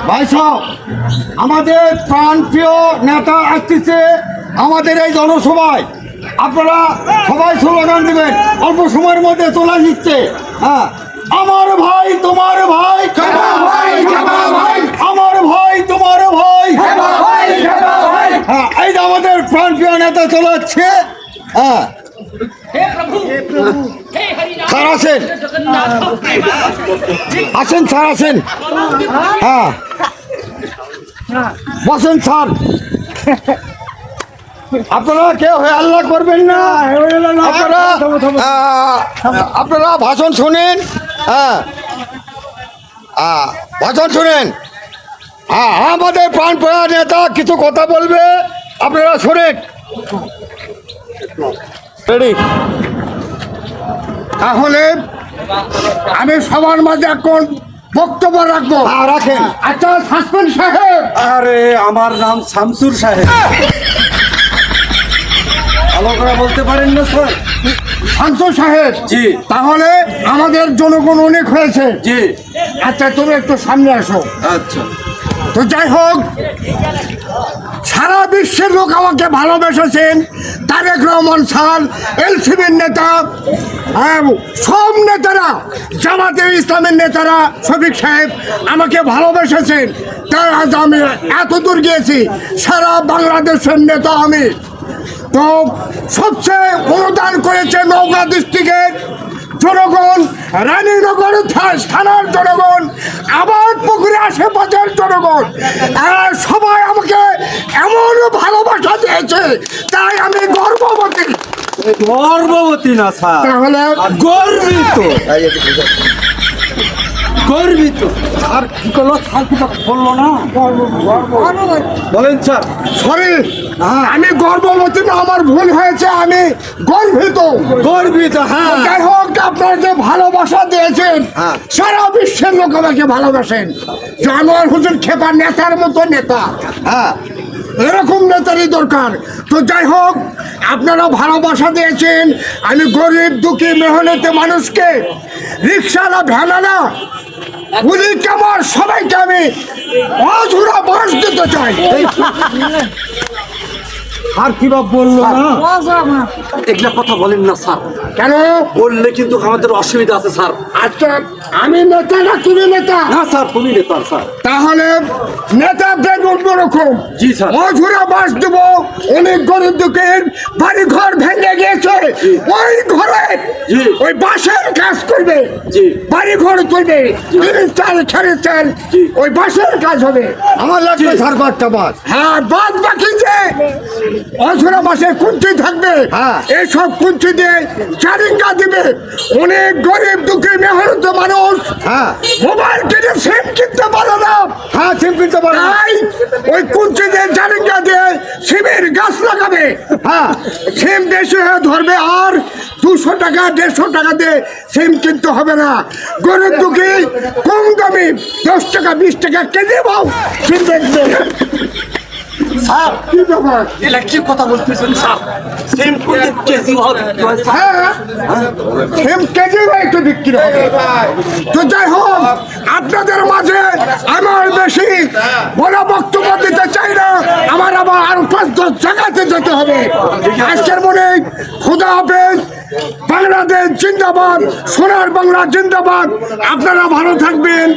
ভাই সাহেব, আমাদের প্রাণপ্রিয় নেতা আসতেছে আমাদের এই জনসভায়। আপনারা সবাই স্লোগান দেবেন, অল্প সময়ের মধ্যে চলে দিচ্ছে। হ্যাঁ, আমার ভাই তোমার ভাই, আমার ভাই তোমার ভাই। হ্যাঁ, এই যে আমাদের প্রাণপ্রিয় নেতা চলে যাচ্ছে। হ্যাঁ, স্যার আসেন, আসেন স্যার আসেন। হ্যাঁ, বসেন স্যার। আপনারা কেউ আল্লাহ করবেন না, আপনারা ভাষণ শোনেন। হ্যাঁ, ভাষণ শোনেন। হ্যাঁ, আমাদের প্রাণপ্রিয় নেতা কিছু কথা বলবে, আপনারা শোনেন। তাহলে আমি সবার মাঝে এখন বক্তব্য রাখবো। রাখেন। আচ্ছা সাসপেন্ড সাহেব। আরে আমার নাম শামসুর সাহেব। ভালো করে বলতে পারেন না স্যার? শামসুর সাহেব। জি। তাহলে আমাদের জনগণ অনেক হয়েছে। জি। আচ্ছা তুমি একটু সামনে আসো। আচ্ছা। তো যাই হোক, সারা বিশ্বের লোক আমাকে ভালোবেসেছেন। তারেক রহমান স্যার, এলসিবির নেতা, সব নেতারা, জামাতে ইসলামের নেতারা, শফিক সাহেব আমাকে ভালোবেসেছেন। তাই আজ আমি এত দূর গিয়েছি। সারা বাংলাদেশের নেতা আমি। তো সবচেয়ে অনুদান করেছে নওগাঁ ডিস্ট্রিক্টের জনগণ, রানীনগর থানার জনগণ, আবাদ পুকুরে আশেপাশের জনগণ, সবাই আমাকে এমন ভালোবাসা দিয়েছে, তাই আমি গর্ববতী। গর্ভবতী না স্যার, তাহলে গর্বিত। গর্বিত। স্যার কি করলো? স্যার কি বললো না? বলেন স্যার। সরি, আমি গর্ববতী না, আমার ভুল হয়েছে, আমি গর্বিত। গর্বিত। হ্যাঁ, যাই হোক, আপনারা যে ভালোবাসা দিয়েছেন, হ্যাঁ। সারা বিশ্বের লোক আমাকে ভালোবাসেন। জানোয়ার হুজুর খেপা নেতার মতো নেতা। হ্যাঁ, এরকম নেতারই দরকার। তো যাই হোক, আপনারা ভালোবাসা দিয়েছেন। আমি গরিব দুঃখী মেহনতি মানুষকে, রিক্সাওয়ালা ভ্যানালা, পুলিশ আমার সবাইকে আমি অঝুরা বাস দিতে চাই। আর কি বা বললো না? এগুলা কথা বলেন না স্যার, কেন বললে কিন্তু আমাদের অসুবিধা আছে স্যার। আচ্ছা, আমি নেতা না তুমি নেতা? না স্যার, তুমি নেতা স্যার। তাহলে নেতাদের অন্যরকম। জি স্যার। অঝুরা বাস দেব। অনেক গরিব দুঃখের বাড়ি ঘর ভেঙে গিয়েছে, ওই ঘরে জি। ওই বাঁশের কাজ করবে। জি। বাড়ি ঘর তুলবে, চাল ছেড়ে চাল, জি। ওই বাঁশের কাজ হবে। আমার লাগবে স্যার কয়েকটা বাস। হ্যাঁ, বাদ বাকি যে অঝুরা বাসে কুঞ্চি থাকবে, হ্যাঁ। এইসব কুঞ্চি দিয়ে চারিঙ্গা দিবে। অনেক গরিব দুঃখী মেহনত মানুষ হ্যাঁ, মোবাইল কিনে সিম কিনতে পারে না। হ্যাঁ, সিম কিনতে পারেন। তাই ওই কুঞ্চি দিয়ে জারিঙ্গা দিয়ে সিমের গাছ লাগাবে। হ্যাঁ, সিম বেশি হয়ে ধরবে, আর 200 টাকা 150 টাকা দিয়ে সিম কিনতে হবে না। গরিব দুঃখী কম দামি 10 টাকা 20 টাকা কেজি পাও সিম দেখবে। স্যার কি ব্যাপার? এটা কি কথা বলতেছেন স্যার? সেম কোটি কেজি হবে স্যার। হ্যাঁ, সিম কেজি একটু বিক্রি হবে। তো যাই হোক, আপনাদের মাঝে আমার বেশি বড় বক্তব্য দিতে চাই না। আমার আবার আরো 5-10 জায়গাতে যেতে হবে। আজকের মনে খুদা হাফেজ। বাংলাদেশ জিন্দাবাদ, সোনার বাংলা জিন্দাবাদ। আপনারা ভালো থাকবেন,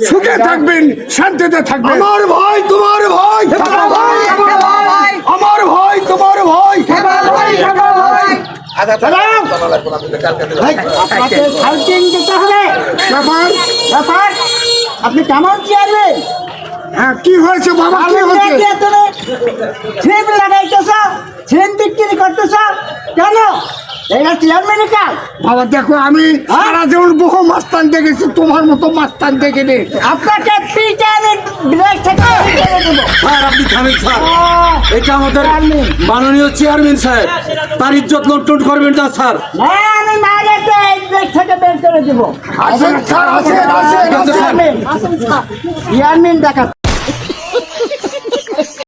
সুখে থাকবেন, শান্তিতে থাকবেন। আমার ভাই তোমার ভাই, আমার ভাই তোমার ভাই। আপনাকে সাইকেল দিতে হবে। ব্যাপার আপনি কেমন চেয়ারম্যান? হ্যাঁ, কি হয়েছে বাবা? কি হয়েছে? সিম লাগাইতেছ, সিম বিক্রি করতেছ কেন? এটা চেয়ারম্যানের কাজ। বাবা দেখো, আমি সারা জীবন বহু মাস্তান দেখেছি, তোমার মতো মাস্তান দেখিনি। আপনাকে পিটারের ব্রেক থেকে বের করে দেবো। স্যার আপনি থামেন স্যার, এটা আমাদের মাননীয় চেয়ারম্যান সাহেব, তার ইজ্জত লুণ্ঠন করবেন না স্যার। না, আমি মাইলেতে এই ব্রেক থেকে বের করে দেবো। আসেন স্যার, আসেন, আসেন, আসেন। চেয়ারম্যান দেখা